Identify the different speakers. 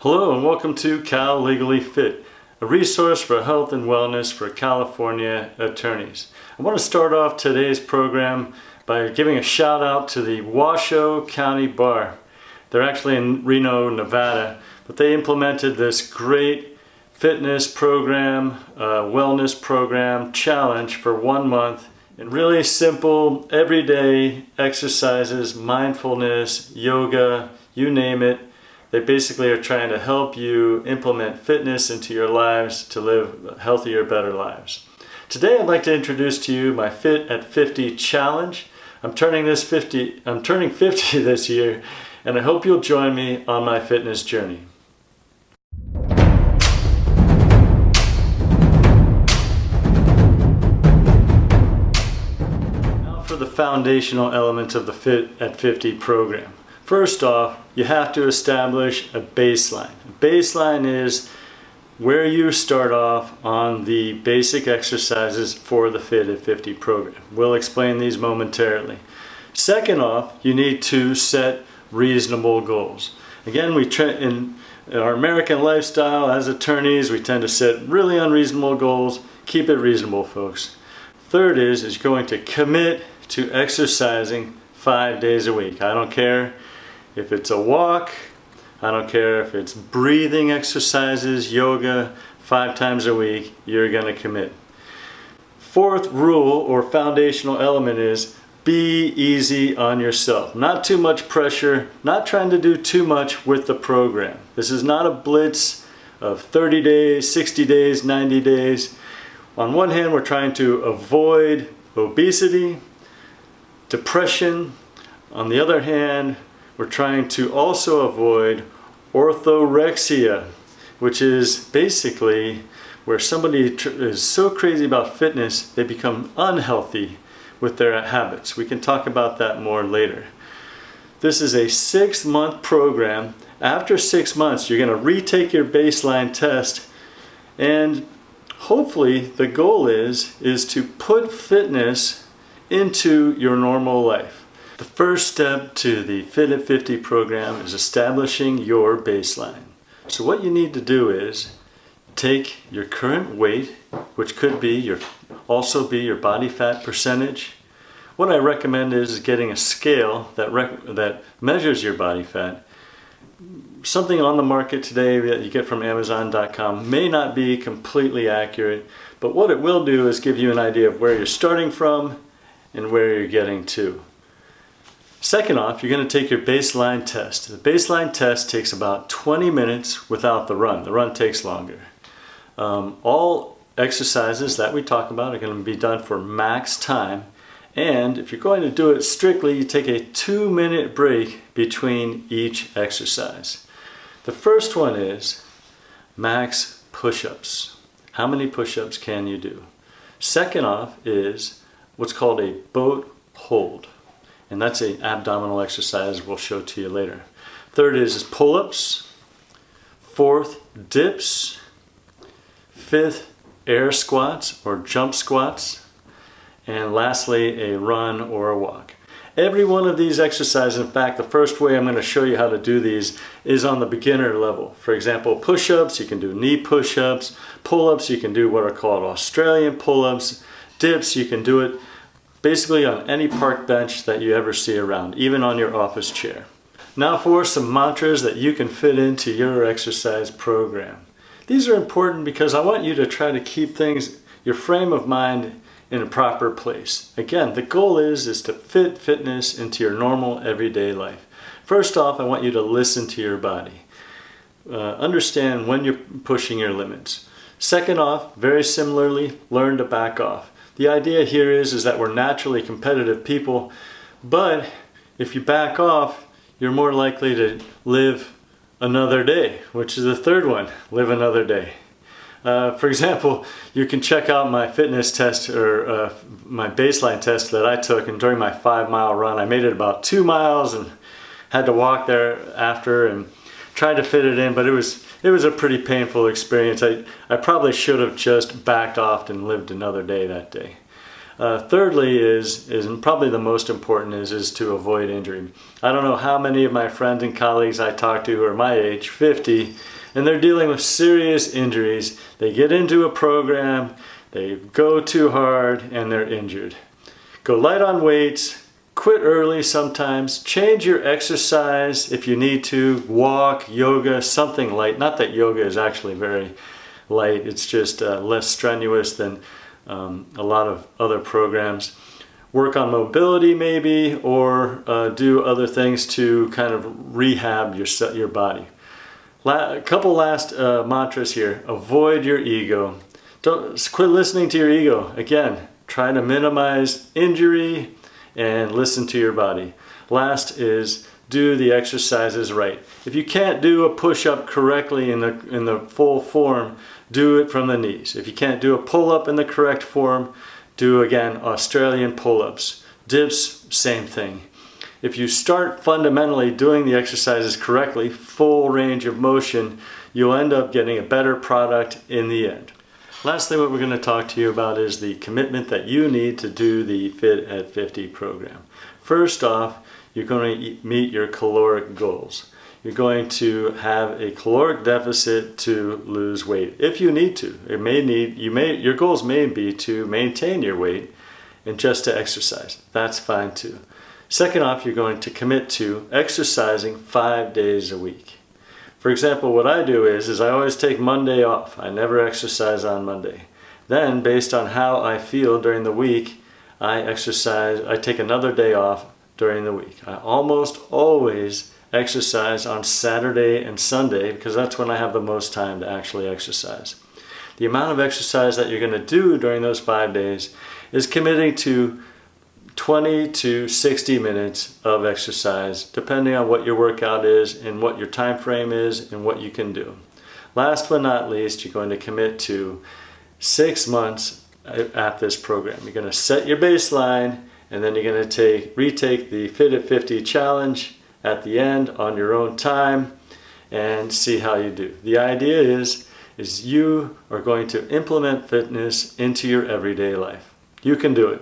Speaker 1: Hello and welcome to Cal Legally Fit, a resource for health and wellness for California attorneys. I want to start off today's program by giving a shout out to the Washoe County Bar. They're actually in Reno, Nevada, but they implemented this great fitness program, wellness program challenge for 1 month. And really simple, everyday exercises, mindfulness, yoga, you name it. They basically are trying to help you implement fitness into your lives to live healthier, better lives. Today I'd like to introduce to you my Fit at 50 challenge. I'm turning 50 this year, and I hope you'll join me on my fitness journey. Now for the foundational elements of the Fit at 50 program. First off, you have to establish a baseline. A baseline is where you start off on the basic exercises for the Fit at 50 program. We'll explain these momentarily. Second off, you need to set reasonable goals. Again, in our American lifestyle as attorneys, we tend to set really unreasonable goals. Keep it reasonable, folks. Third is you're going to commit to exercising 5 days a week. I don't care if it's a walk, I don't care if it's breathing exercises, yoga, 5 times a week, you're gonna commit. Fourth rule or foundational element is be easy on yourself. Not too much pressure, not trying to do too much with the program. This is not a blitz of 30 days, 60 days, 90 days. On one hand, we're trying to avoid obesity, depression. On the other hand, we're trying to also avoid orthorexia, which is basically where somebody is so crazy about fitness they become unhealthy with their habits. We can talk about that more later. This is a 6-month program. After 6 months, you're going to retake your baseline test, and hopefully the goal is to put fitness into your normal life. The first step to the Fit at 50 program is establishing your baseline. So what you need to do is take your current weight, which could be also be your body fat percentage. What I recommend is getting a scale that measures your body fat. Something on the market today that you get from Amazon.com may not be completely accurate, but what it will do is give you an idea of where you're starting from and where you're getting to. Second off, you're going to take your baseline test. The baseline test takes about 20 minutes without the run. The run takes longer. All exercises that we talk about are going to be done for max time. And if you're going to do it strictly, you take a 2-minute break between each exercise. The first one is max push-ups. How many push-ups can you do? Second off is what's called a boat hold. And that's an abdominal exercise we'll show to you later. Third is pull-ups. Fourth, dips. Fifth, air squats or jump squats. And lastly, a run or a walk. Every one of these exercises, in fact, the first way I'm going to show you how to do these is on the beginner level. For example, push-ups, you can do knee push-ups. Pull-ups, you can do what are called Australian pull-ups. Dips, you can do it basically on any park bench that you ever see around, even on your office chair. Now for some mantras that you can fit into your exercise program. These are important because I want you to try to keep your frame of mind in a proper place. Again, the goal is to fit fitness into your normal everyday life. First off, I want you to listen to your body. Understand when you're pushing your limits. Second off, very similarly, learn to back off. The idea here is that we're naturally competitive people, but if you back off, you're more likely to live another day, which is the third one, live another day. For example, you can check out my fitness test or my baseline test that I took, and during my 5-mile run, I made it about 2 miles and had to walk there after and tried to fit it in, but it was a pretty painful experience. I probably should have just backed off and lived another day that day. Thirdly and probably the most important is to avoid injury. I don't know how many of my friends and colleagues I talk to who are my age, 50, and they're dealing with serious injuries. They get into a program, they go too hard, and they're injured. Go light on weights, quit early sometimes, change your exercise if you need to, walk, yoga, something light. Not that yoga is actually very light, it's just less strenuous than a lot of other programs. Work on mobility maybe, or do other things to kind of rehab your body. A couple last mantras here. Avoid your ego. Don't quit listening to your ego. Again, try to minimize injury and listen to your body. Last is do the exercises right. If you can't do a push-up correctly in the full form, do it from the knees. If you can't do a pull-up in the correct form, do again Australian pull-ups. Dips, same thing. If you start fundamentally doing the exercises correctly, full range of motion, you'll end up getting a better product in the end. Lastly, what we're going to talk to you about is the commitment that you need to do the Fit at 50 program. First off, you're going to meet your caloric goals. You're going to have a caloric deficit to lose weight if you need to. Your goals may be to maintain your weight and just to exercise. That's fine too. Second off, you're going to commit to exercising 5 days a week. For example, what I do is I always take Monday off. I never exercise on Monday. Then, based on how I feel during the week, I take another day off during the week. I almost always exercise on Saturday and Sunday because that's when I have the most time to actually exercise. The amount of exercise that you're going to do during those 5 days is committing to 20 to 60 minutes of exercise, depending on what your workout is and what your time frame is and what you can do. Last but not least, you're going to commit to 6 months at this program. You're going to set your baseline, and then you're going to retake the Fit at 50 challenge at the end on your own time and see how you do. The idea is you are going to implement fitness into your everyday life. You can do it.